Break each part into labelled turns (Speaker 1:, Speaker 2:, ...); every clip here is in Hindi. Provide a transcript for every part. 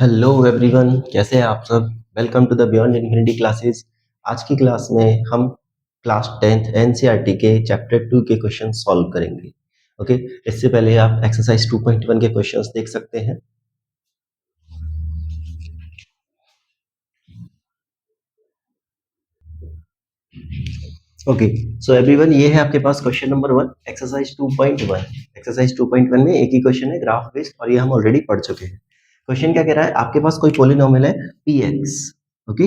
Speaker 1: हेलो एवरीवन, कैसे हैं आप सब। Welcome to the beyond infinity classes. आज की क्लास में हम क्लास 10th एनसीईआरटी के चैप्टर 2 के क्वेश्चन सॉल्व करेंगे। ओके, इससे पहले आप एक्सरसाइज 2.1 के क्वेश्चंस देख सकते हैं। ओके, सो एवरीवन, ये है आपके पास क्वेश्चन नंबर 1 एक्सरसाइज 2.1। एक्सरसाइज 2.1 में एक ही क्वेश्चन है ग्राफ बेस्ड, और ये हम ऑलरेडी पढ़ चुके हैं। क्वेश्चन क्या कह रहा है, आपके पास कोई पॉलिनोमियल है px। ओके,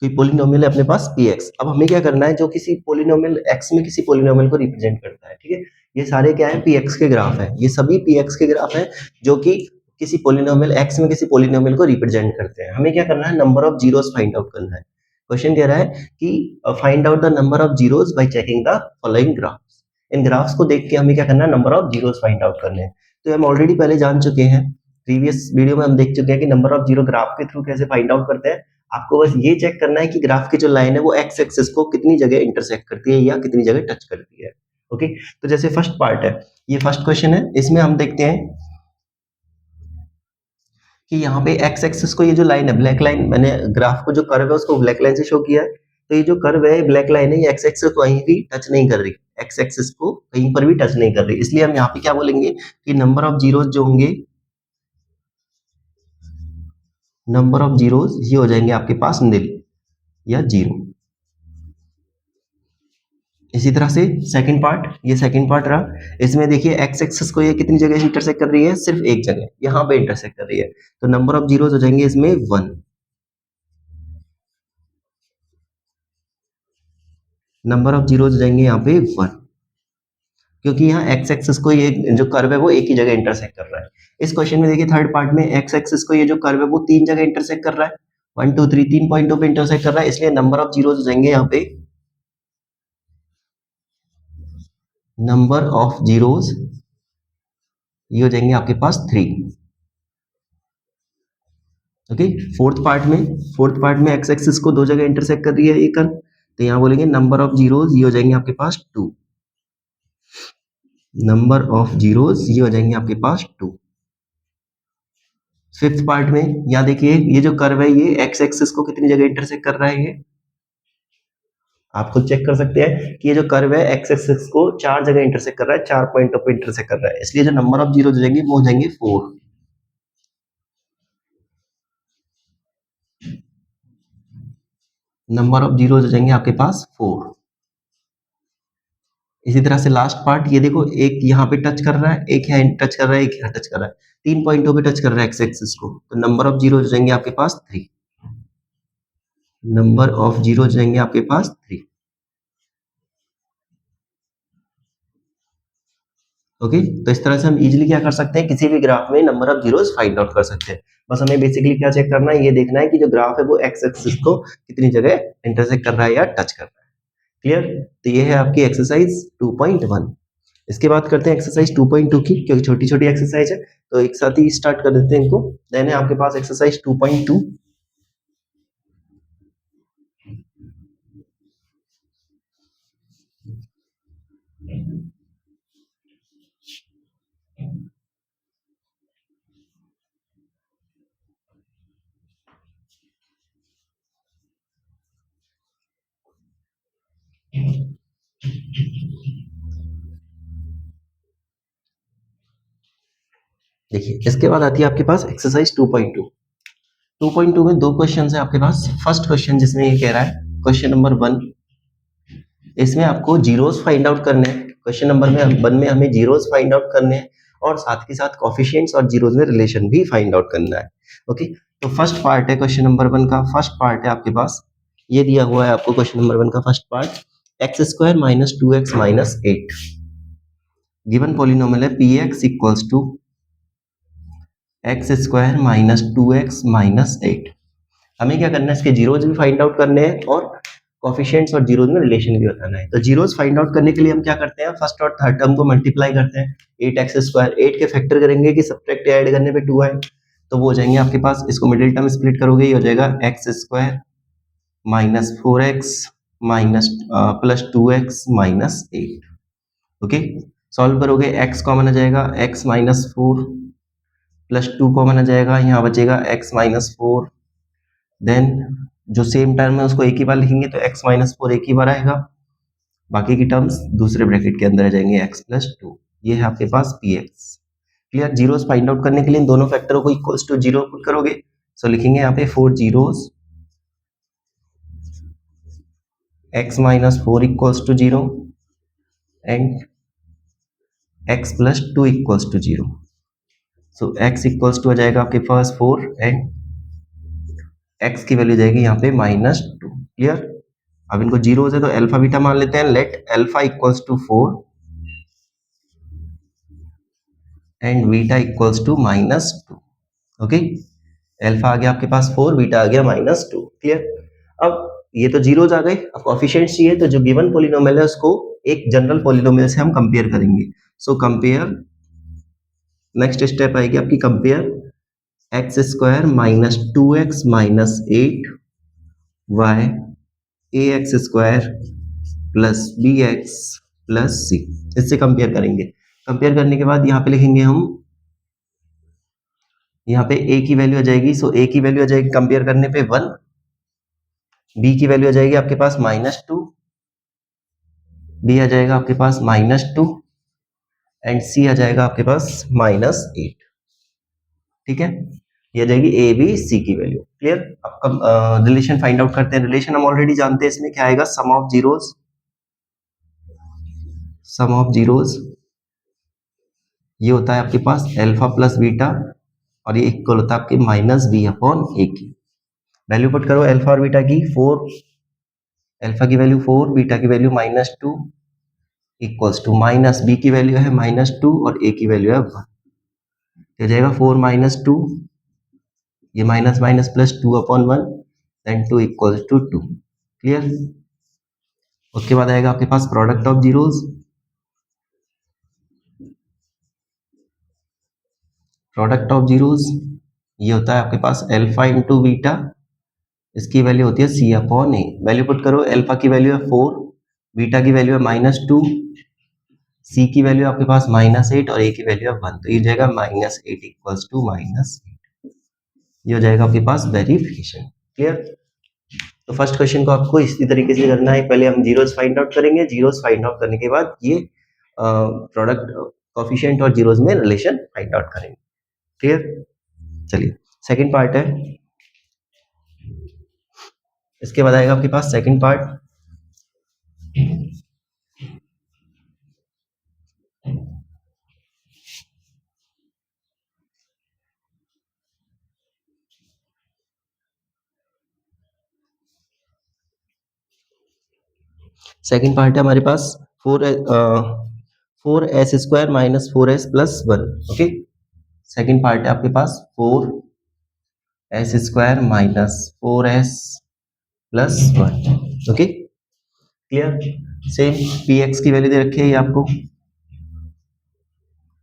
Speaker 1: कोई पॉलिनोमियल है अपने पास px। अब हमें क्या करना है, जो किसी पॉलिनोमियल x में किसी पॉलिनोमियल को रिप्रेजेंट करता है। ठीक है, ये सारे क्या है, px के ग्राफ है। ये सभी px के ग्राफ है जो कि किसी पॉलिनोमियल x में किसी पॉलिनोमियल को रिप्रेजेंट करते हैं। हमें क्या करना है, number of zeros find out करना है। क्वेश्चन कह रहा है कि find out the number of zeros bye checking the following graphs. In graphs को देख के हमें क्या करना है, number of zeros find out करने हैं। तो हम ऑलरेडी पहले जान चुके हैं, प्रीवियस वीडियो में हम देख चुके हैं कि नंबर ऑफ जीरो ग्राफ के थ्रू कैसे फाइंड आउट करते हैं। आपको बस ये चेक करना है कि ग्राफ की जो लाइन है वो एक्स एक्सिस को कितनी जगह इंटरसेक्ट करती है या कितनी जगह टच करती है। ओके, तो जैसे फर्स्ट पार्ट है, ये फर्स्ट क्वेश्चन है, इसमें हम देखते हैं कि यहाँ पे एक्स एक्सिस को ये जो लाइन है ब्लैक लाइन, मैंने ग्राफ को जो कर्व है उसको ब्लैक लाइन से शो किया है। तो ये जो कर्व है ब्लैक लाइन है, ये एक्स एक्सिस को कहीं भी टच नहीं कर रही, एक्स एक्सिस को कहीं पर भी टच नहीं कर रही। इसलिए हम यहाँ पे क्या बोलेंगे कि नंबर ऑफ जीरोस जो होंगे, नंबर ऑफ जीरोस ये हो जाएंगे आपके पास निल या जीरो। इसी तरह से सेकंड पार्ट, ये सेकंड पार्ट रहा। इसमें देखिए एक्स एक्सिस को ये कितनी जगह इंटरसेक्ट कर रही है, सिर्फ एक जगह यहाँ पे इंटरसेक्ट कर रही है। तो नंबर ऑफ जीरोस हो जाएंगे इसमें 1। नंबर ऑफ जीरोस हो जाएंगे यहाँ पे 1, क्योंकि यहाँ एक्स एक्सिस को ये जो कर्व है वो एक ही जगह इंटरसेक्ट कर रहा है। इस क्वेश्चन में देखिए थर्ड पार्ट में एक्स एक्सिस को ये जो कर्व है वो 3 जगह इंटरसेक्ट कर रहा है, 1 2 3, 3 पॉइंटों पे इंटरसेक्ट कर रहा है। इसलिए नंबर ऑफ जीरोस हो जाएंगे यहाँ पे, नंबर ऑफ जीरोस ये हो जाएंगे आपके पास 3। ओके, फोर्थ पार्ट में एक्स एक्सिस को 2 जगह इंटरसेक्ट कर रही है ये कर्व, तो यहाँ बोलेंगे नंबर ऑफ जीरोस ये हो जाएंगे आपके पास 2। नंबर ऑफ जीरोस ये हो जाएंगे आपके पास 2। फिफ्थ पार्ट में यहाँ देखिए ये जो कर्व है ये एक्स एक्सिस को कितनी जगह इंटरसेक्ट कर रहा है, ये आप खुद चेक कर सकते हैं कि ये जो कर्व है एक्स एक्सिस को 4 जगह इंटरसेक्ट कर रहा है, 4 पॉइंटों पे इंटरसेक्ट कर रहा है। इसलिए जो नंबर ऑफ जीरोस हो जाएंगे वो हो जाएंगे 4। नंबर ऑफ जीरोस हो जाएंगे आपके पास 4। इसी तरह से लास्ट पार्ट, ये देखो एक यहाँ पे टच कर रहा है, एक यहाँ टच कर रहा है, एक यहाँ टच कर रहा है, 3 पॉइंटों पे टच कर रहा है एक्स एक्सिस को। तो नंबर ऑफ जीरो हो जाएंगे आपके पास 3। नंबर ऑफ जीरो हो जाएंगे आपके पास 3। ओके, तो इस तरह से हम इजीली क्या कर सकते हैं, किसी भी ग्राफ में number of zeros find out कर सकते हैं। बस हमें बेसिकली क्या चेक करना है, ये देखना है कि जो ग्राफ है वो एक्स एक्सिस को कितनी जगह इंटरसेक्ट कर रहा है या टच कर रहा है। क्लियर, तो ये है आपकी एक्सरसाइज 2.1। इसके बाद करते हैं एक्सरसाइज 2.2 की, क्योंकि छोटी छोटी एक्सरसाइज है तो एक साथ ही स्टार्ट कर देते हैं इनको। देन है आपके पास एक्सरसाइज 2.2। देखिए इसके बाद आती है आपके पास एक्सरसाइज 2.2। 2.2 में दो क्वेश्चन है आपके पास। फर्स्ट क्वेश्चन जिसमें ये कह रहा है, क्वेश्चन नंबर 1, इसमें आपको जीरोस फाइंड आउट करने हैं। क्वेश्चन नंबर में 1 में हमें जीरोस फाइंड आउट करने हैं और साथ के साथ कोफिशिएंट्स और जीरोस में रिलेशन भी फाइंड आउट करना है। ओके, तो फर्स्ट पार्ट है क्वेश्चन नंबर 1 का, फर्स्ट पार्ट है आपके पास, ये दिया हुआ है आपको क्वेश्चन नंबर 1 का first part, x square minus 2x minus 8। Given polynomial है p x equals to x square minus 2x minus 8। हमें क्या करना है, इसके जीरोस भी फाइंड आउट करने हैं और कोफिशिएंट्स और जीरोस में रिलेशन भी बताना है। तो जीरोस फाइंड आउट करने के लिए हम क्या करते हैं, फर्स्ट और थर्ड टर्म को मल्टीप्लाई करते हैं। 8x स्क्वायर, 8 के फैक्टर करेंगे कि सब्ट्रैक्ट या ऐड करने पे 2 आए, तो वो हो जाएंगे आपके पास। इसको मिडिल टर्म स्प्लिट करोगे, ये हो जाएगा x square minus 4x minus plus 2x minus 8। Okay, solve करोगे x कॉमन आ जाएगा, x माइनस 4 +2 कॉमन आ जाएगा, यहाँ बचेगा x माइनस 4, देन जो सेम टर्म है उसको एक ही बार लिखेंगे तो x माइनस 4 एक ही बार आएगा, बाकी की टर्म्स दूसरे ब्रैकेट के अंदर आ जाएंगे x प्लस 2। ये है आपके पास px। Clear. Zeros find out करने के लिए इन दोनों फैक्टरों को इक्वल्स टू 0 पुट करोगे, सो लिखेंगे यहाँ पे 4 zeros x minus 4 equals to 0 and x plus 2 equals to 0। So x equals to आ जाएगा आपके पास 4 एंड x की वैल्यू जाएगी यहाँ पे -2। क्लियर। अब इनको जीरो है तो अल्फा बीटा मान लेते हैं। Let alpha equals to 4 and beta equals to -2। Okay, alpha आ गया आपके पास 4, बीटा आ गया -2। क्लियर। अब ये तो जीरोज आ गए, अब कोएफिशिएंट्स चाहिए, तो जो गिवन पॉलिनोमियल है उसको एक जनरल पॉलिनोमियल से हम कंपेयर करेंगे। सो कंपेयर, नेक्स्ट स्टेप आएगी आपकी compare x square minus 2x minus 8 by a x square plus b x plus c, इससे कंपेयर करेंगे। कंपेयर करने के बाद यहाँ पे लिखेंगे हम, यहाँ पे a की वैल्यू आ जाएगी, सो a की वैल्यू आ जाएगी कंपेयर करने पे 1, b की वैल्यू आ जाएगी आपके पास -2, b आ जाएगा आपके पास -2 एंड c आ जाएगा आपके पास -8। ठीक है, ये आ जाएगी a b c की वैल्यू। क्लियर। अब रिलेशन फाइंड आउट करते हैं। रिलेशन हम ऑलरेडी जानते हैं, इसमें क्या आएगा, sum of zeros, sum of zeros ये होता है आपके पास अल्फा प्लस बीटा, और ये इक्वल होता है आपके -b अपॉन a की। वैल्यू पुट करो अल्फा और बीटा की, 4, अल्फा की वैल्यू 4, बीटा की value -2 equals to minus b की वैल्यू है -2 और a की वैल्यू है 1, हो जाएगा 4 -2, ये minus minus plus 2 upon 1 and 2 equals to 2। Clear. उसके बाद आएगा आपके पास product of zeros, product of zeros ये होता है आपके पास अल्फा इंटू बीटा, इसकी वैल्यू होती है c upon a. Value put करो, अल्फा की वैल्यू है 4, बीटा की वैल्यू है -2, c की वैल्यू आपके पास -8 और a की वैल्यू है 1, तो ये जाएगा -8 इक्वल्स टू -8। ये हो जाएगा आपके पास वेरिफिकेशन। क्लियर। तो फर्स्ट क्वेश्चन को आपको इसी तरीके से करना है, पहले हम जीरोस फाइंड आउट करेंगे, जीरोस फाइंड आउट करने के बाद ये प्रोडक्ट कोएफिशिएंट और जीरोस में रिलेशन फाइंड आउट करेंगे। क्लियर। चलिए सेकंड पार्ट है, इसके बाद आएगा आपके पास सेकंड पार्ट। सेकंड पार्ट है हमारे पास 4s square minus 4s plus 1। Okay, second part है आपके पास 4s square minus 4s plus 1। Okay, clear. Same px की वैल्यू दे रखी है ये आपको,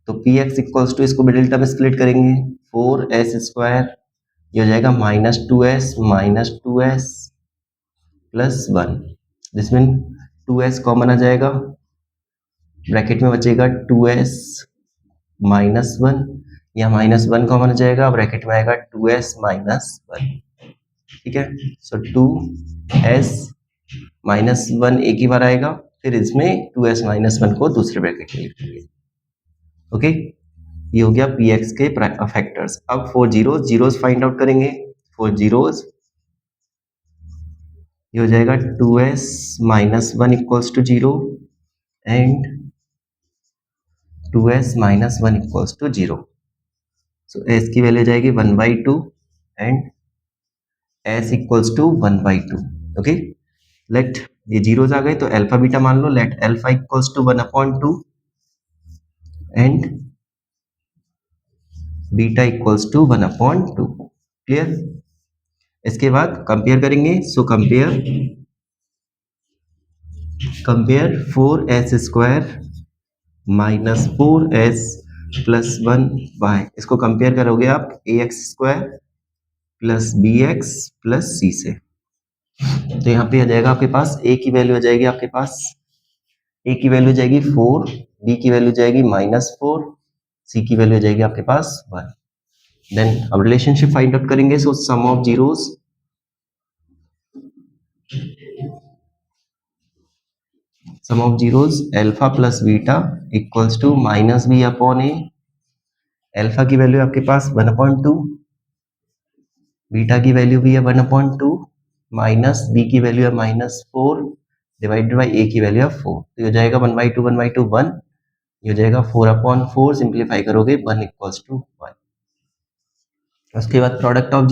Speaker 1: तो px इक्वल्स टू, इसको मिडिल टर्म स्प्लिट करेंगे, 4s स्क्वायर ये हो जाएगा -2s प्लस 1, जिसमें 2s कॉमन आ जाएगा, ब्रैकेट में बचेगा 2s माइनस 1, या -1 कॉमन आ जाएगा, ब्रैकेट में आएगा 2s माइनस 1। ठीक है, सो 2s माइनस 1 एक ही बार आएगा, फिर इसमें 2s माइनस 1 को दूसरे ब्रैकेट में लिखेंगे। ओके, ये हो गया px के फैक्टर्स। अब 4 जीरोस फाइंड आउट करेंगे। 4 जीरोस ये हो जाएगा 2s minus 1 equals to 0 and 2s minus 1 equals to 0। So s की वैल्यू जाएगी 1/2 and s equals to 1/2। Okay, let ये जीरोस आ गए तो अल्फा बीटा मान लो, let alpha equals to 1/2 and beta equals to 1/2। Clear. इसके बाद कंपेयर करेंगे, so compare 4s square minus 4s plus 1y, इसको कंपेयर करोगे आप ax square plus bx plus c से, तो यहाँ पे आ जाएगा आपके पास a की वैल्यू आ जाएगी आपके पास, a की वैल्यू जाएगी 4, b की वैल्यू जाएगी -4, c की वैल्यू जाएगी आपके पास 1। देन अब रिलेशनशिप फाइंड आउट करेंगे. So sum of zeros alpha plus beta equals to minus b upon A. Alpha की वैल्यू आपके पास 1/2, बीटा की वैल्यू भी है 1/2, माइनस बी की वैल्यू है -4 डिवाइडेड बाई ए की वैल्यू है 4. तो ये हो जाएगा 1/2 1/2 1. ये हो जाएगा 4/4. सिंप्लीफाई करोगे 1 इक्वल्स टू 1. उसके बाद प्रोडक्ट ऑफ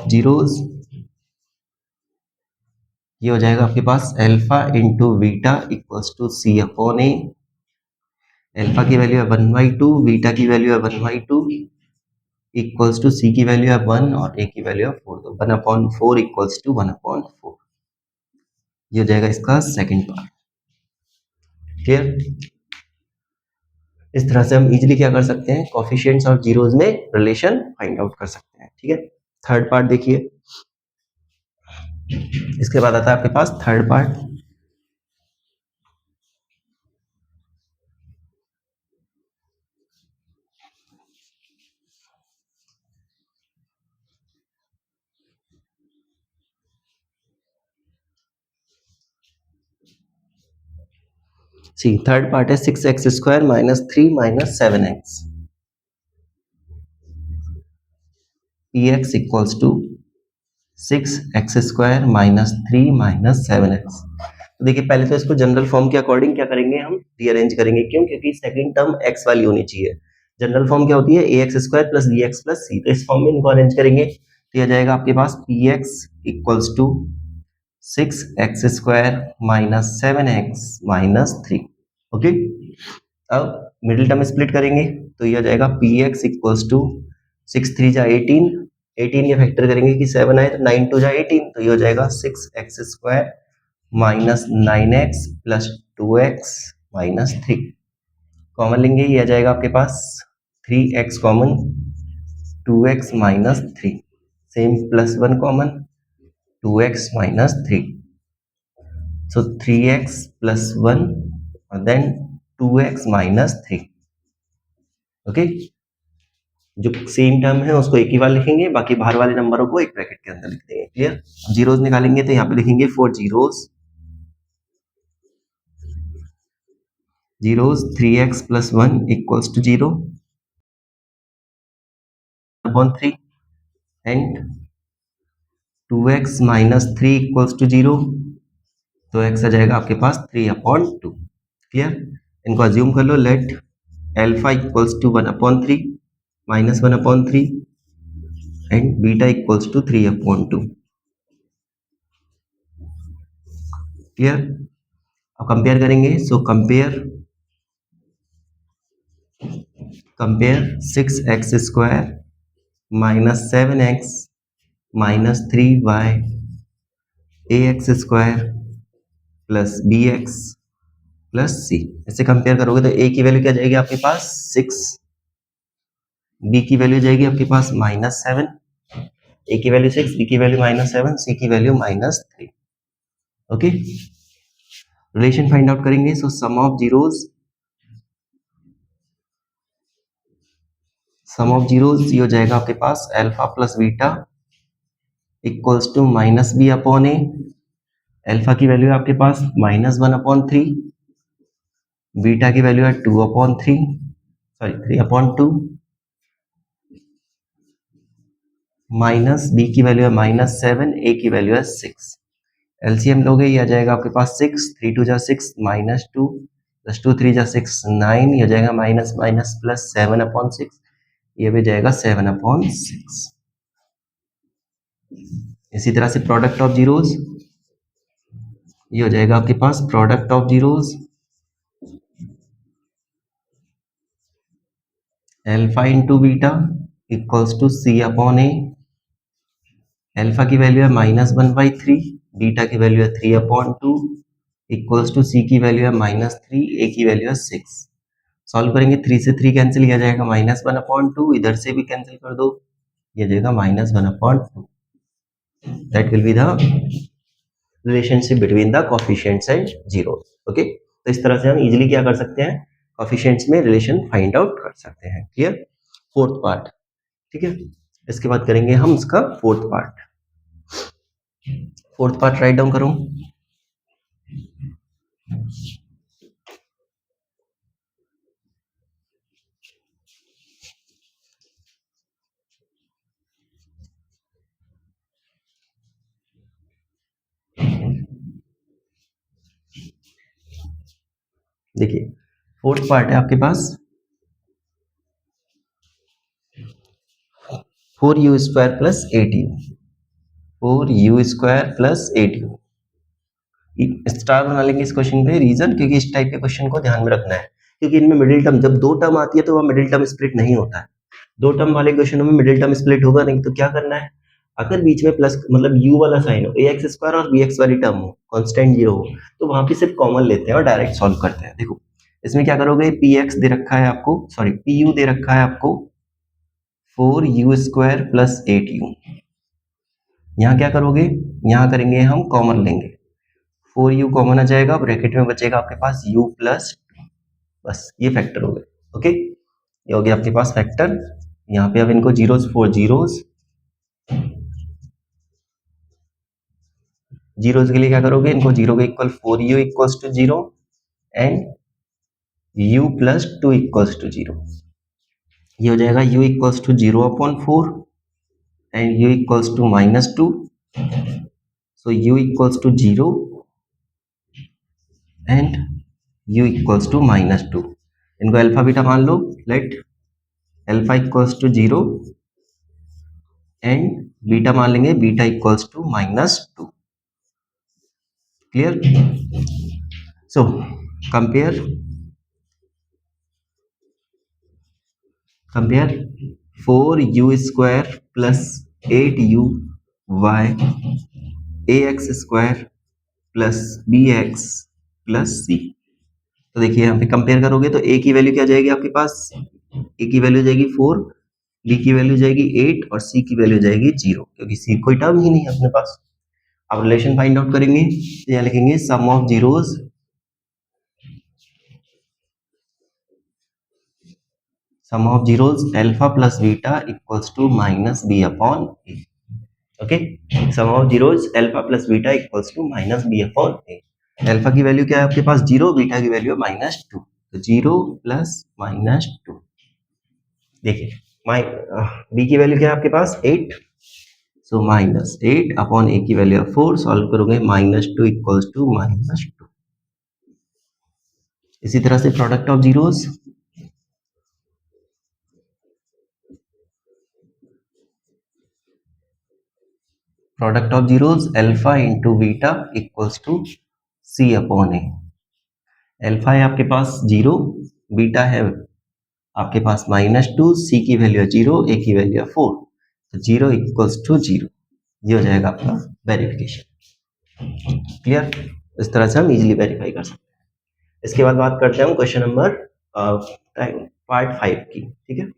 Speaker 1: जीरोस ये हो जाएगा आपके पास alpha into beta equals to C upon A. Alpha की वैल्यू है 1/2, बीटा की वैल्यू है 1/2 इक्वल्स टू सी की वैल्यू है 1 और ए की वैल्यू है 4. तो 1/4 इक्वल्स टू 1/4. ये हो जाएगा इसका सेकंड पार्ट. क्लियर. इस तरह से हम इजीली क्या कर सकते हैं, कोफिशिएंट्स ऑफ जीरोस में रिलेशन फाइंड आउट कर सकते हैं. ठीक है. थर्ड पार्ट देखिए. इसके बाद आता है आपके पास third part. See third part है 6x² - 3 - 7x. px equals to 6x² - 3 - 7x. तो देखिए पहले तो इसको जनरल फॉर्म के अकॉर्डिंग क्या करेंगे, हम रीअरेंज करेंगे. क्यों? क्योंकि सेकंड टर्म x वाली होनी चाहिए. जनरल फॉर्म क्या होती है, ax² + bx + c. तो इस फॉर्म में इनको अरेंज करेंगे तो यह जाएगा आपके पास px equals to 6x² - 7x - 3. Okay. अब मिडिल टर्म स्प्लिट करेंगे तो यह जाएगा px इक्वल्स टू 6 3 जा 18. 18 ये फैक्टर करेंगे कि 7 आए तो 9 2 जा 18. तो ये हो जाएगा 6x² - 9x + 2x - 3. कॉमन लेंगे, ये आ जाएगा आपके पास 3x common, 2x - 3. Same +1 common, 2x - 3. So 3x + 1 and then 2x - 3. Okay. जो सेम टर्म है उसको एक ही बार लिखेंगे, बाकी बाहर वाले नंबरों को एक ब्रैकेट के अंदर लिख देंगे. क्लियर. जीरोस निकालेंगे तो यहाँ पे लिखेंगे for zeros 3x + 1 equals to 0 upon 3 and 2x - 3 equals to 0. तो x आ जाएगा आपके पास 3/2. क्लियर. इनको अज्यूम कर लो. Let alpha equals to 1/3 -1/3 and beta equals to 3/2. Clear. अब कंपेयर करेंगे. So compare 6x² - 7x - 3y ax² + bx + c. ऐसे कंपेयर करोगे तो a की वैल्यू क्या जाएगी आपके पास 6, b की वैल्यू जाएगी आपके पास -7. a की वैल्यू 6, b की वैल्यू -7, c की value -3. Okay. Relation find out करेंगे. सो सम ऑफ जीरोस ये हो जाएगा आपके पास alpha plus beta equals to -b upon A. Alpha की वैल्यू है आपके पास -1/3, बीटा की वैल्यू है 2/3, सॉरी 3/2, माइनस बी की वैल्यू है -7, ए की वैल्यू है 6. एलसीएम लोगे ये आ जाएगा आपके पास 6, 3 2 जा 6 -2 + 2 3 जा 6 9. ये हो जाएगा माइनस माइनस प्लस 7/6. ये भी जाएगा 7/6. इसी तरह से प्रोडक्ट ऑफ जीरोस ये हो जाएगा आपके पास product of zeros alpha into beta equals to C upon A. Alpha की वैल्यू है -1/3, बीटा की वैल्यू है 3/2 इक्वल्स टू सी की वैल्यू है -3, ए की वैल्यू है 6. सॉल्व करेंगे 3 से 3 कैंसिल, किया जाएगा -1/2. इधर से भी कैंसिल कर दो, ये जाएगा -1/2. That will be the relationship between the coefficients and zero. Okay. तो इस तरह से हम इजीली क्या कर सकते हैं, कोफिशिएंट्स में रिलेशन फाइंड आउट कर सकते हैं। क्लियर? फोर्थ पार्ट, ठीक है। इसके बाद करेंगे हम इसका fourth part. Fourth part write down करूं। देखिए फोर्थ पार्ट है आपके पास 4u² plus 8u, 4u² plus 8u। Star बना लेंगे इस क्वेश्चन पे, रीजन क्योंकि इस टाइप के क्वेश्चन को ध्यान में रखना है, क्योंकि इनमें मिडिल टर्म, जब दो टर्म आती है तो वह मिडिल टर्म स्प्लिट नहीं होता है। दो टर्म वाले क्वेश्चनों में मिडिल टर्म स्प्लिट होगा नहीं, तो क्या करना है, अगर बीच में प्लस मतलब u वाला साइन हो, ax² और bx वाली टर्म हो, कांस्टेंट 0 हो, तो वहां पे सिर्फ कॉमन लेते हैं और डायरेक्ट सॉल्व करते हैं। देखो इसमें क्या करोगे, px दे रखा है आपको, सॉरी pu दे रखा है आपको 4u² प्लस 8u। यहाँ क्या करोगे, यहाँ करेंगे हम कॉमन लेंगे, 4u कॉमन आ जाएगा, ब्रैकेट में बचेगा आपके पास u प्लस, बस ये फैक्टर हो गए। ओके, ये हो गया आपके पास फैक्टर। यहाँ पे अब इनको जीरोस, 4 जीरोस, जीरोस के लिए क्या करोगे, इनको जीरो के equal 4u equals to 0 and u plus 2 equals to 0। ये हो जाएगा u equals to 0/4 and u equals to -2, so u equals to 0 and u equals to -2। इनको अल्फा बीटा मान लो, let alpha equals to 0 and beta मान लेंगे beta equals to -2। Clear? So compare 4u² plus 8u/y ax² plus bx plus c। तो देखिए यहाँ पे कंपेयर करोगे तो a की वैल्यू क्या जाएगी आपके पास, a की वैल्यू जाएगी 4, b की वैल्यू जाएगी 8 और c की वैल्यू जाएगी 0, क्योंकि c कोई टर्म ही नहीं है अपने पास। अब रिलेशन फाइंड आउट करेंगे, यहाँ लिखेंगे sum of zeros, sum of zeros alpha plus beta equals to -b/a। Okay, sum of zeros alpha plus beta equals to -b/a। Alpha की वैल्यू क्या है आपके पास 0, बीटा की वैल्यू -2, तो 0 प्लस -2। देखिए बी की वैल्यू क्या है आपके पास 8, सो -8/a की वैल्यू 4, सॉल्व करोगे -2 इक्वल्स टू -2। इसी तरह से product of zeros, product of zeros alpha into beta equals to c/a। Alpha है आपके पास 0, बीटा है आपके पास -2, c की वैल्यू है 0, a की वैल्यू है 4, तो 0 इक्वल्स टू 0। ये हो जाएगा आपका वेरिफिकेशन। क्लियर? इस तरह से हम इजीली वेरीफाई कर सकते हैं। इसके बाद बात करते हैं हम क्वेश्चन नंबर पार्ट 5 की, ठीक है।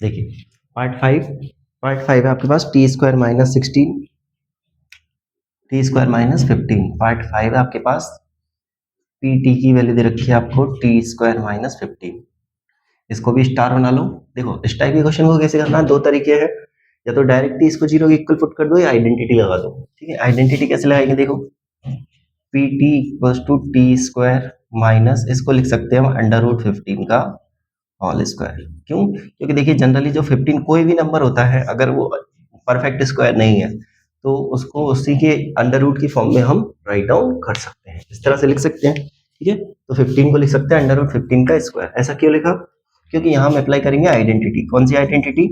Speaker 1: देखिए पार्ट 5 है आपके पास t² - 16 t² - 15। पार्ट 5 है आपके पास, pt की वैल्यू दे रखी है आपको t² - 15। इसको भी स्टार बना लो। देखो इस टाइप के क्वेश्चन को कैसे करना है, दो तरीके हैं, या तो डायरेक्ट इसको 0 के इक्वल पुट कर दो या आइडेंटिटी लगा दो। ठीक है, आइडेंटिटी कैसे लगाएंगे, देखो pt equals to t² minus, इसको लिख सकते हैं हम √15 का होल स्क्वायर। क्यों? क्योंकि देखिए जनरली जो 15 कोई भी नंबर होता है, अगर वो परफेक्ट स्क्वायर नहीं है तो उसको उसी के अंडर रूट की फॉर्म में हम राइट डाउन कर सकते हैं, इस तरह से लिख सकते हैं। ठीक है, तो 15 को लिख सकते हैं √15 का स्क्वायर। ऐसा क्यों लिखा? क्योंकि यहाँ हम अप्लाई करेंगे आइडेंटिटी। कौन सी आइडेंटिटी?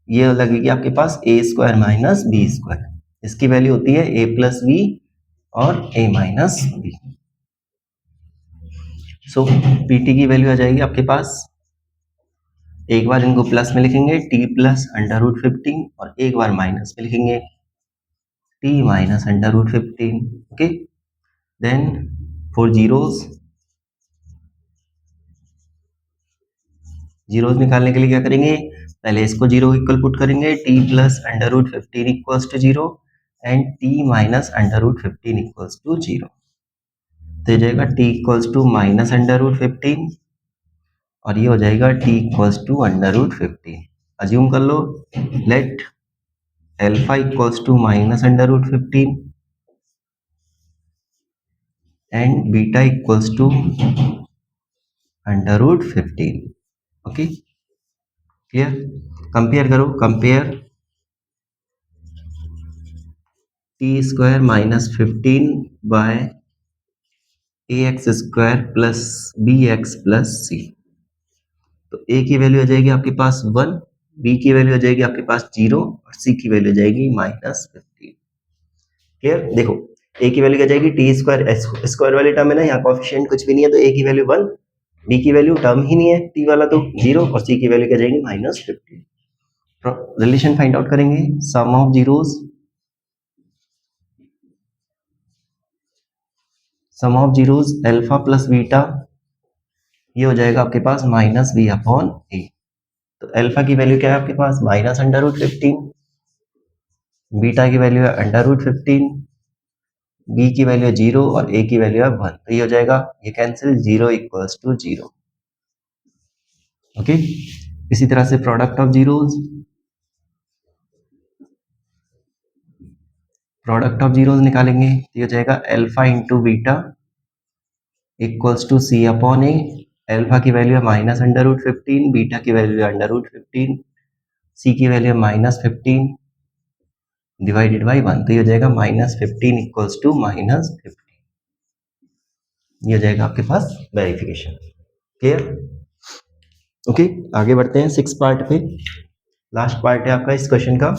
Speaker 1: ये लगेगी आपके पास a² माइनस b²। इसकी वैल्यू होती है a प्लस बी और a minus B. So pt की वैल्यू आ जाएगी आपके पास, एक बार इनको प्लस में लिखेंगे t प्लस √15 और एक बार माइनस में लिखेंगे t minus √15। Okay, then 4 zeros zeros निकालने के लिए क्या करेंगे, पहले इसको जीरो इक्वल पुट करेंगे, t plus under root 15 equals to zero and t minus under root 15 equals to zero. तो ये जाएगा t equals to minus under root 15 और ये हो जाएगा t equals to under root 15। Assume कर लो, let alpha equals to minus under root 15 and beta equals to under root 15। Okay clear? Compare करो, compare t square minus 15 by a x square plus b x plus c. तो ए की वैल्यू आ जाएगी आपके पास 1, बी की वैल्यू आ जाएगी आपके पास 0 और सी की वैल्यू आ जाएगी -15। क्लियर? देखो ए की वैल्यू क्या जाएगी, टी स्क्वायर स्क्वायर वाली टर्म है ना, यहाँ कोएफिशिएंट कुछ भी नहीं है तो ए की वैल्यू 1, बी की वैल्यू टर्म ही नहीं है टी वाला तो 0 और सी की वैल्यू क्या जाएगी -15। रिलेशन फाइंड आउट करेंगे, sum of zeros, sum of zeros alpha plus beta, ये हो जाएगा आपके पास -b/a। तो अल्फा की वैल्यू क्या है आपके पास माइनस अंडर रूट 15, बीटा की वैल्यू है अंडर रूट 15, बी की वैल्यू है 0 और ए की वैल्यू है 1। तो ये हो जाएगा, ये कैंसिल, 0 इक्वल्स टू 0। ओके, इसी तरह से product of zeros, product of zeros निकालेंगे तो ये हो जाएगा alpha into beta equals to C upon A. Alpha की वैल्यू है माइनस अंडर रूट 15, बीटा की वैल्यू है अंडर रूट 15, सी की वैल्यू है -15 डिवाइडेड बाई 1। तो ये हो जाएगा -15 इक्वल्स टू -15। ये हो जाएगा आपके पास वेरिफिकेशन। क्लियर? ओके, आगे बढ़ते हैं 6 पार्ट पे। लास्ट पार्ट है आपका इस क्वेश्चन का।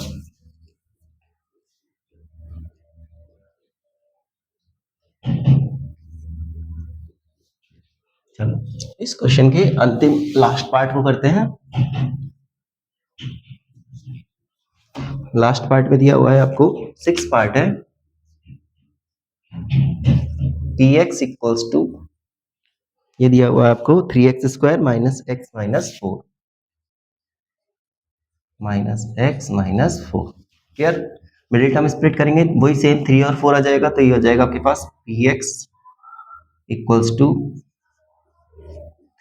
Speaker 1: चलो इस क्वेश्चन के अंतिम लास्ट पार्ट को करते हैं। लास्ट पार्ट में दिया हुआ है आपको 6 पार्ट है, पी एक्स इक्वल्स टू, ये दिया हुआ है आपको 3x square minus x minus 4 minus x minus 4। Clear? Middle term split करेंगे वही सेम 3 और 4 आ जाएगा, तो ये हो जाएगा आपके पास P x equals to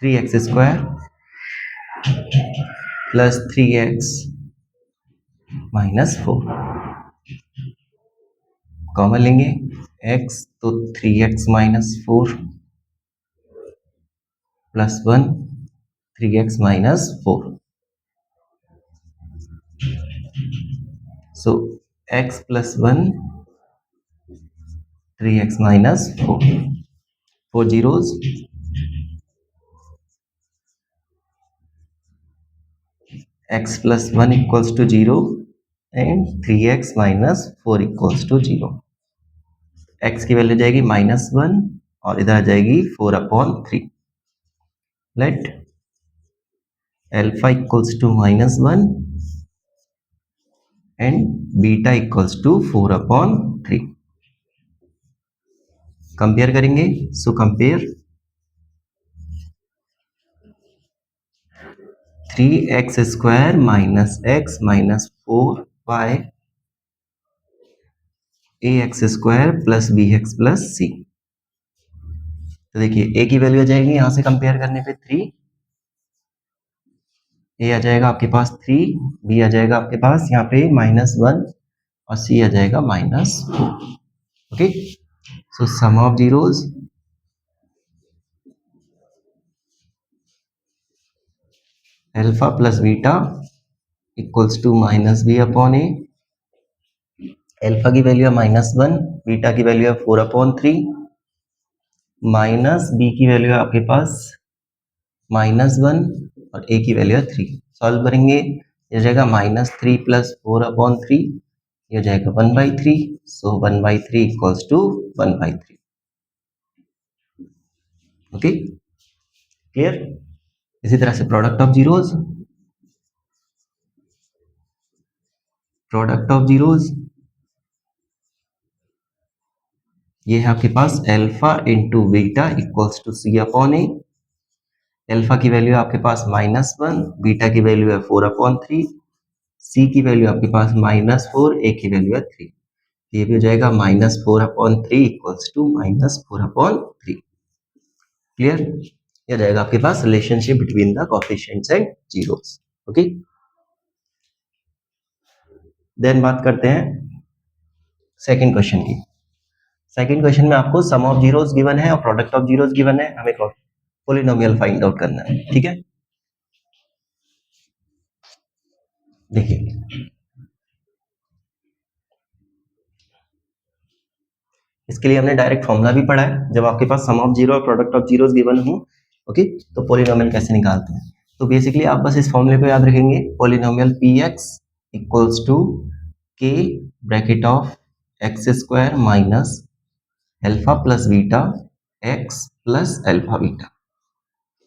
Speaker 1: 3x square plus 3x minus 4। Common लेंगे x, तो 3x minus 4 plus 1 3x minus 4। So x plus 1 3x minus 4, 4 zeros, x plus 1 equals to 0 and 3x minus 4 equals to 0। x की वैल्यू जाएगी -1 और इधर आ जाएगी 4/3। Let alpha equals to -1 and beta equals to 4/3। Compare करेंगे, so compare 3x square minus x minus 4 by a x square plus b x plus c. तो देखिए ए की वैल्यू आ जाएगी यहां से कंपेयर करने पे 3, ए आ जाएगा आपके पास 3, बी आ जाएगा आपके पास यहाँ पे -1 और सी आ जाएगा -4। Okay, so sum of zeros alpha plus beta equals to -b/a। Alpha की वैल्यू है -1, बीटा की वैल्यू है 4/3, माइनस बी की वैल्यू है आपके पास -1 और ए की वैल्यू है 3। सॉल्व करेंगे, ये जाएगा -3 प्लस 4/3, ये जाएगा 1/3। So 1/3 equals to 1/3। Okay clear? इसी तरह से product of zeros, product of zeros ये है आपके पास alpha into beta equals to C upon A. Alpha की वैल्यू है आपके पास -1, बीटा की वैल्यू है 4/3, सी की वैल्यू आपके पास -4, ए की वैल्यू है 3। ये भी हो जाएगा -4/3 इक्वल्स टू -4/3। क्लियर? ये हो जाएगा आपके पास relationship between the coefficients and zeros. Okay, then बात करते हैं सेकंड क्वेश्चन की। सेकंड क्वेश्चन में आपको सम ऑफ जीरोस गिवन है और प्रोडक्ट ऑफ जीरोस गिवन है, हमें पॉलिनोमियल फाइंड आउट करना है। ठीक है, देखिए इसके लिए हमने डायरेक्ट फॉर्मूला भी पढ़ा है। जब आपके पास सम ऑफ जीरो और प्रोडक्ट ऑफ जीरोस गिवन हो, ओके, तो पॉलिनोमियल कैसे निकालते हैं। तो बेसिकली आप बस इस फॉर्मूले को याद रखेंगे, polynomial px equals to k bracket of X square minus alpha plus beta x plus alpha beta,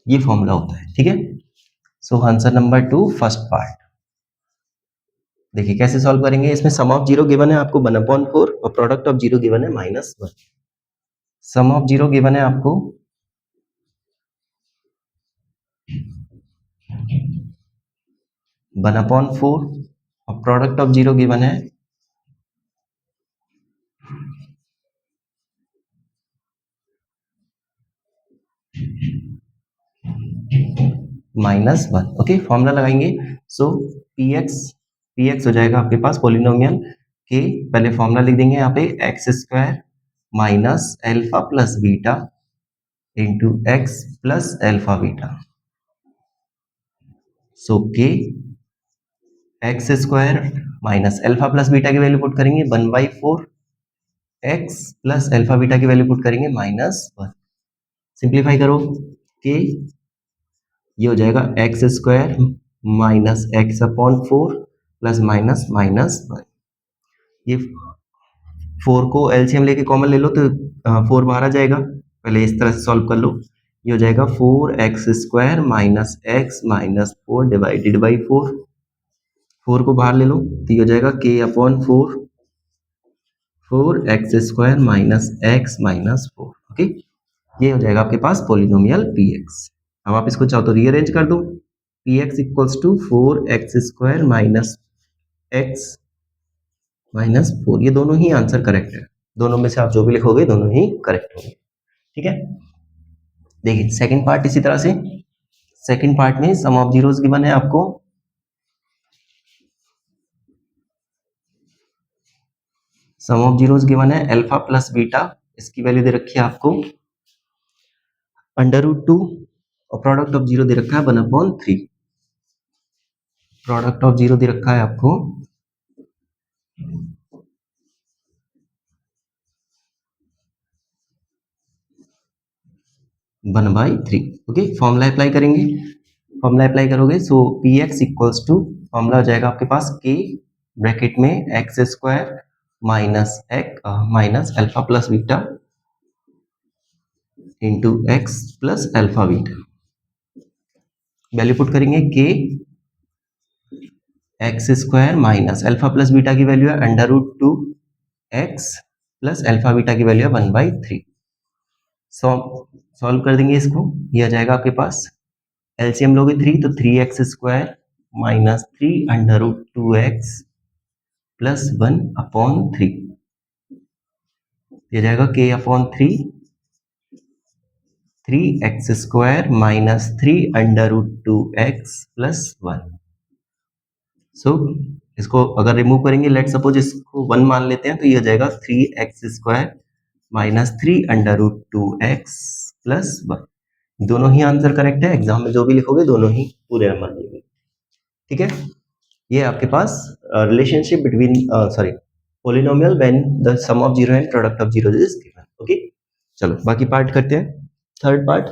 Speaker 1: ये फॉर्मूला होता है। ठीक है, so answer number 2 first part. देखिए कैसे सॉल्व करेंगे। इसमें सम ऑफ जीरो गिवन है आपको 1/4 और प्रोडक्ट ऑफ जीरो गिवन है -1। सम ऑफ जीरो गिवन है आपको 1/4 और प्रोडक्ट ऑफ जीरो गिवन है -1। ओके, फॉर्मूला लगाएंगे। सो px हो जाएगा आपके पास पॉलिनोमियल के, पहले फॉर्मूला लिख देंगे यहाँ पे x square minus alpha plus beta into x plus alpha beta. So k x square minus alpha plus beta की वैल्यू पुट करेंगे 1/4, एक्स प्लस अल्फा बीटा की वैल्यू पुट करेंगे -1। सिंप्लीफाई करो, के ये हो जाएगा x square minus x upon 4 plus minus -1। ये 4 को एलसीएम लेके कॉमन ले लो तो 4 बाहर आ जाएगा। पहले इस तरह से सॉल्व कर लो, ये हो जाएगा 4x square minus x minus 4 divided by 4। 4 को बाहर ले लो तो ये हो जाएगा k upon 4x square minus x minus 4। Okay, ये हो जाएगा आपके पास पॉलिनोमियल px। अब आप इसको चाहो तो रीअरेंज कर दो, px equals to 4x square minus x minus 4। ये दोनों ही आंसर करेक्ट है, दोनों में से आप जो भी लिखोगे दोनों ही करेक्ट होंगे। ठीक है, देखिए सेकंड पार्ट इसी तरह से, सेकंड पार्ट में सम ऑफ जीरोस गिवन है आपको सम ऑफ जीरोस गिवन है अल्फा प्लस बीटा, इसकी वैल्यू दे रखी है आपको √2 और प्रोडक्ट ऑफ जीरो दे रखा है 1/3। प्रोडक्ट ऑफ जीरो दे रखा है आपको 1/3। ओके, फॉर्मूला अप्लाई करेंगे, फॉर्मूला अप्लाई करोगे सो px इक्वल्स टू, फॉर्मूला हो जाएगा आपके पास k ब्रैकेट में x square minus alpha plus beta into x plus alpha beta. Value put करेंगे k x square minus alpha plus beta की वैल्यू है √2 एक्स प्लस अल्फा बीटा की वैल्यू है 1/3। सॉल्व कर देंगे इसको, ये आ जाएगा आपके पास एलसीएम लोगे 3 तो 3x square minus 3 √2x plus 1/3। ये जाएगा k upon 3x square minus 3 √2x plus 1। सो इसको अगर रिमूव करेंगे, लेट सपोज इसको 1 मान लेते हैं तो ये हो जाएगा 3x square minus 3 √2x plus 1। दोनों ही आंसर करेक्ट है, एग्जाम में जो भी लिखोगे दोनों ही पूरे नंबर देंगे। ठीक है, ये आपके पास relationship between sorry polynomial when the sum of zero and product of zero is given. Okay, चलो बाकी पार्ट करते हैं, थर्ड पार्ट।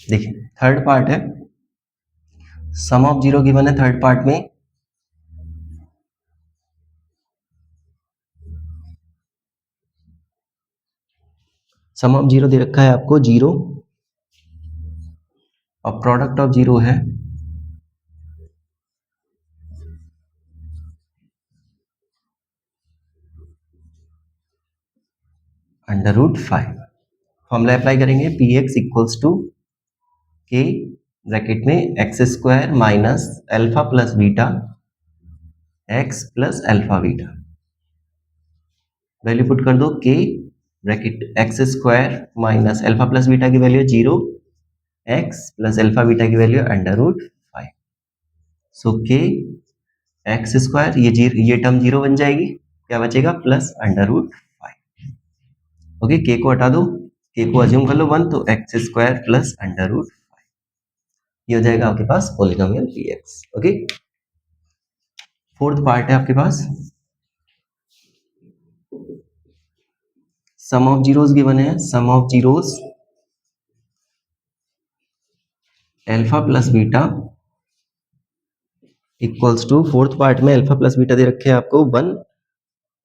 Speaker 1: देखिए थर्ड पार्ट है, सम ऑफ जीरो गिवन है थर्ड पार्ट में सम ऑफ जीरो दे रखा है आपको 0 और प्रोडक्ट ऑफ जीरो है √5। फॉर्मूला अप्लाई करेंगे p x equals to k bracket में x square minus alpha plus beta x plus alpha beta. Value put कर दो k bracket x square minus alpha plus beta की value 0, x plus alpha beta की value √5। So k x square ये टर्म 0 बन जाएगी, क्या बचेगा प्लस √5। ओके, के को हटा दो, के को अज्यूम कर लो 1, तो एक्स स्क्वायर प्लस √5 ये हो जाएगा आपके पास polynomial P X. Okay, fourth part है आपके पास सम ऑफ जीरोस गिवन है, sum of zeros alpha plus beta equals to, fourth part में अल्फा प्लस बीटा दे रखे हैं आपको 1,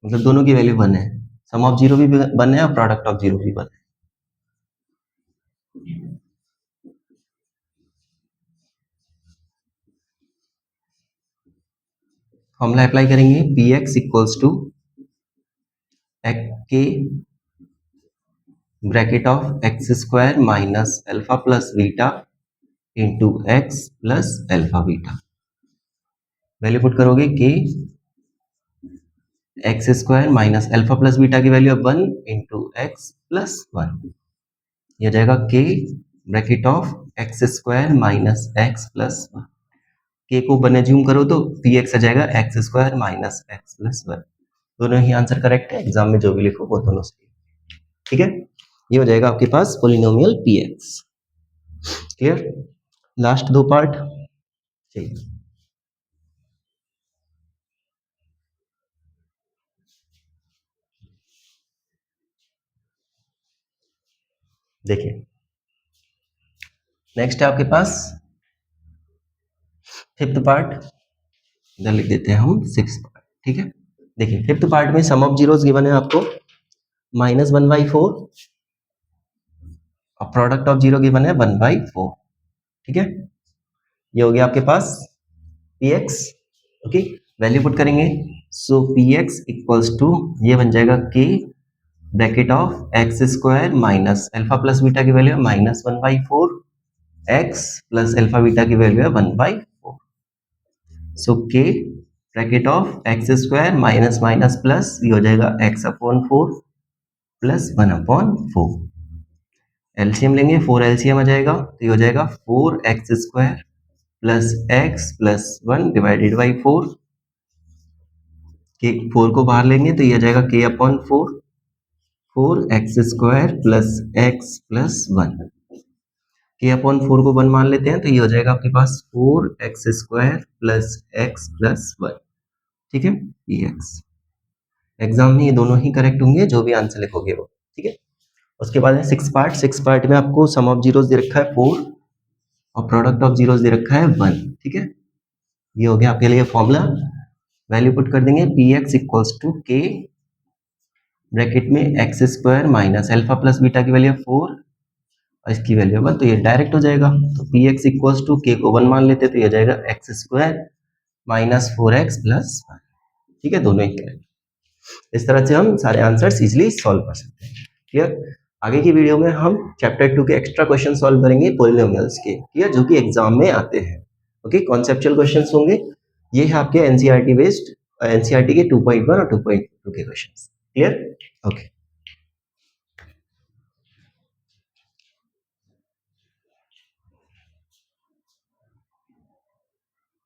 Speaker 1: मतलब दोनों की वैल्यू 1 है, सम ऑफ जीरो भी 1 है और प्रोडक्ट ऑफ जीरो भी 1 है। फॉर्मूला अप्लाई करेंगे p x equals to k bracket of X square minus alpha plus beta into x plus alpha beta. Value put करोगे के x square minus alpha plus beta की वैल्यू 1 इंटू एक्स प्लस 1, ये हो जाएगा K bracket of X square minus x plus 1। के को 1 एज्यूम करो तो पी एक्स आ जाएगा x square minus x plus 1। दोनों ही आंसर करेक्ट है, एग्जाम में जो भी लिखो वो दोनों सही। ठीक है, ये हो जाएगा आपके पास polynomial P X. Clear? Last दो पार्ट चाहिए। देखिए नेक्स्ट है आपके पास फिफ्थ पार्ट, इधर लिख देते हैं हम सिक्स्थ पार्ट। ठीक है, देखिए फिफ्थ पार्ट में सम ऑफ जीरोस गिवन है आपको -1/4 और प्रोडक्ट ऑफ जीरो गिवन है 1/4। ठीक है, ये हो गया आपके पास P X. Okay, value put करेंगे, so P x equals to ये बन जाएगा K bracket of X square minus alpha plus beta की वैल्यू है -1/4, एक्स प्लस अल्फा बीटा की वैल्यू है 1/4। So K bracket of X square minus minus plus, ये हो जाएगा x/4 प्लस 1/4। एलसीएम लेंगे, 4 एलसीएम आ जाएगा तो ये हो जाएगा 4x square plus x plus 1 divided by 4। के 4 को बाहर लेंगे तो ये आ जाएगा k/4, 4x square plus x plus 1। k/4 को 1 मान लेते हैं तो ये हो जाएगा आपके पास 4x square plus x plus 1। ठीक है, px। एग्जाम में ये दोनों ही करेक्ट होंगे, जो भी आंसर लिखोगे वो। ठीक है, उसके बाद है सिक्स पार्ट में आपको सम ऑफ जीरोस दे रखा है 4 और प्रोडक्ट ऑफ जीरोस दे रखा है 1। ठीक है, ये हो गया आपके लिए फॉर्मूला। वैल्यू पुट कर देंगे P x equals to k bracket में x square minus alpha plus beta की वैल्यू 4 और इसकी वैल्यू 1, तो ये डायरेक्ट हो जाएगा। तो पी एक्स इक्वल्स टू के को 1 मान लेते तो ये हो जाएगा x square minus 4x plus 1। ठीक है, दोनों ही करेक्ट। इस तरह से हम सारे आंसर्स इजीली सॉल्व कर सकते हैं। क्लियर? आगे की वीडियो में हम चैप्टर 2 के एक्स्ट्रा क्वेश्चन सॉल्व करेंगे पॉलिनोमियल्स के, क्लियर, जो कि एग्जाम में आते हैं। ओके, कॉन्सेप्चुअल क्वेश्चंस होंगे। ये है आपके एनसीईआरटी बेस्ड, एनसीईआरटी के 2.1 और 2.2 के क्वेश्चंस। क्लियर? ओके।